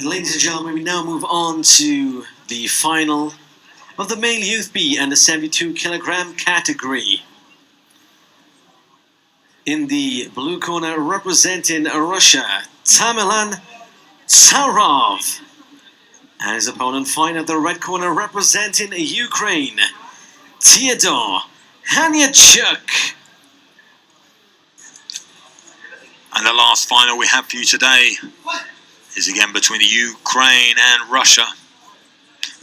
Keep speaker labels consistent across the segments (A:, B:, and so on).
A: And ladies and gentlemen, we now move on to the final of the male youth B and the 72 kilogram category. In the blue corner, representing Russia, Tamerlan Saurov. And his opponent fighting at the red corner, representing Ukraine, Teodor Ganeichuk.
B: And the last final we have for you today is again between the Ukraine and Russia.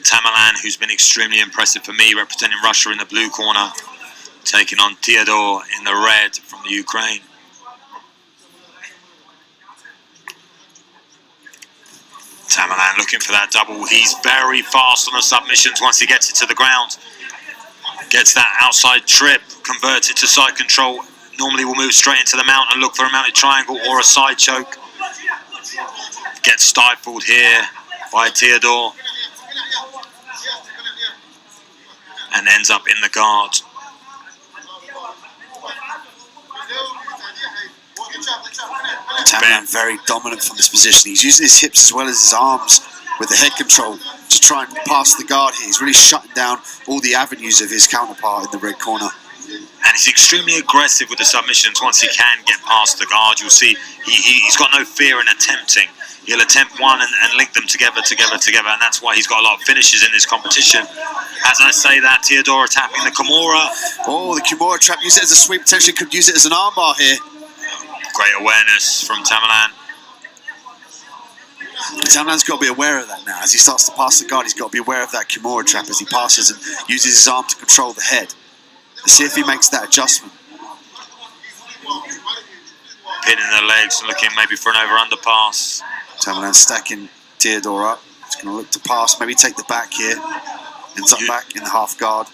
B: Tamerlan, who's been extremely impressive for me, representing Russia in the blue corner, taking on Teodor in the red from the Ukraine. Tamerlan looking for that double. He's very fast on the submissions once he gets it to the ground. Gets that outside trip, converts it to side control. Normally will move straight into the mount and look for a mounted triangle or a side choke. Gets stifled here by Teodor. And ends up in the guard.
C: Tamerlan very dominant from this position. He's using his hips as well as his arms with the head control to try and pass the guard here. He's really shutting down all the avenues of his counterpart in the red corner.
B: And he's extremely aggressive with the submissions. Once he can get past the guard, you'll see he's got no fear in attempting. He'll attempt one and link them together, and that's why he's got a lot of finishes in this competition. As I say that, Teodor tapping the Kimura.
C: Oh, the Kimura trap, use it as a sweep, potentially could use it as an armbar here.
B: Great awareness from Tamerlan.
C: Tamerlan's got to be aware of that now. As he starts to pass the guard, he's got to be aware of that Kimura trap as he passes and uses his arm to control the head. Let's see if he makes that adjustment.
B: Pinning the legs and looking maybe for an over-under pass.
C: Tamerlan stacking Teodor up. He's going to look to pass, maybe take the back here. Ends up back in the half guard.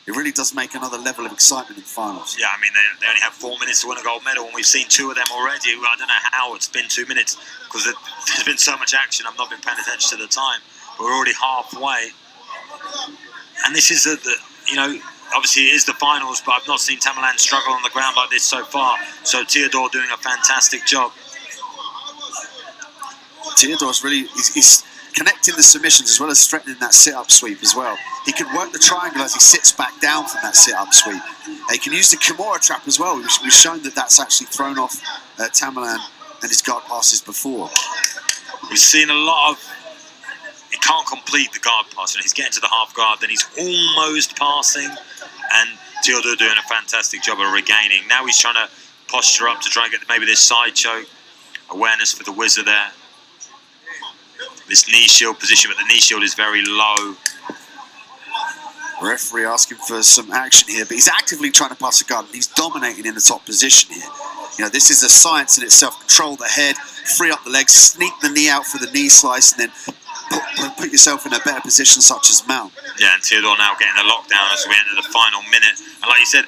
C: It really does make another level of excitement in the finals.
B: Yeah, I mean, they only have 4 minutes to win a gold medal, and we've seen 2 of them already. I don't know how it's been 2 minutes, because there's been so much action. I've not been paying attention to the time. But we're already halfway. And this is, obviously it is the finals, but I've not seen Tamerlan struggle on the ground like this so far. So Teodor doing a fantastic job.
C: Teodor's really, he's connecting the submissions as well as threatening that sit-up sweep as well. He can work the triangle as he sits back down from that sit-up sweep. He can use the Kimura trap as well. We've shown that that's actually thrown off Tamerlan and his guard passes before.
B: We've seen a lot of... He can't complete the guard pass. He's getting to the half guard, then he's almost passing, and Teodor doing a fantastic job of regaining. Now he's trying to posture up to try and get maybe this side choke. Awareness for the wizard there. This knee shield position, but the knee shield is very low.
C: Referee asking for some action here, but he's actively trying to pass the guard, and he's dominating in the top position here. You know, this is a science in itself. Control the head, free up the legs, sneak the knee out for the knee slice, and then put yourself in a better position such as mount.
B: Yeah, and Teodor now getting a lockdown as we enter the final minute. And like you said,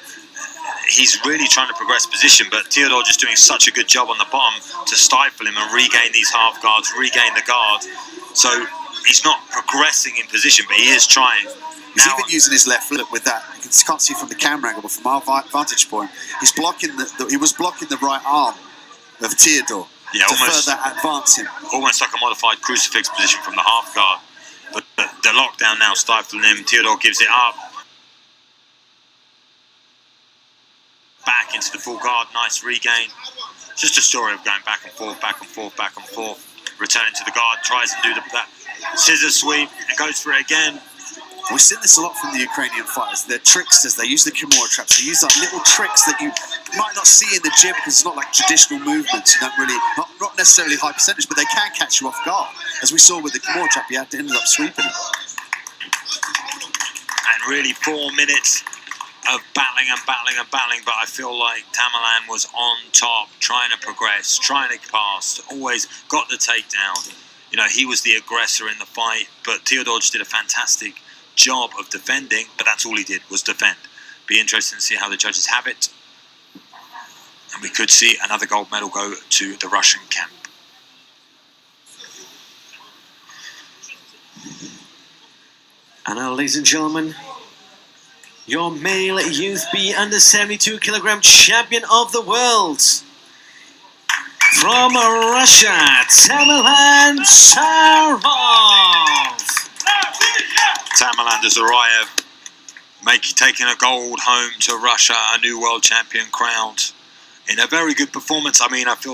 B: he's really trying to progress position, but Teodor just doing such a good job on the bottom to stifle him and regain these half guards, regain the guard. So he's not progressing in position, but he is trying.
C: He's even using his left foot with that. You can't see from the camera angle, but from our vantage point, he's blocking he was blocking the right arm of Teodor.
B: Yeah,
C: to
B: almost
C: further advance him.
B: Almost like a modified crucifix position from the half guard. But the lockdown now stifling him. Teodor gives it up. Back into the full guard. Nice regain. Just a story of going back and forth, back and forth, back and forth. Returning to the guard. Tries to do that scissor sweep and goes for it again.
C: We've seen this a lot from the Ukrainian fighters. They're tricksters. They use the Kimura traps. They use like little tricks that you might not see in the gym because it's not like traditional movements. You don't really, not necessarily high percentage, but they can catch you off guard. As we saw with the Kimura trap, you had to end up sweeping it.
B: And really 4 minutes of battling and battling and battling, but I feel like Tamerlan was on top, trying to progress, trying to pass, always got the takedown. You know, he was the aggressor in the fight, but Teodor just did a fantastic job of defending, but that's all he did was defend. Be interesting to see how the judges have it, and we could see another gold medal go to the Russian camp.
A: And now, ladies and gentlemen, your male youth B under 72 kilogram champion of the world. From Russia, Tamerlan Sarov.
B: Tamerlan Zarayev taking a gold home to Russia, a new world champion crowned in a very good performance. I mean, I feel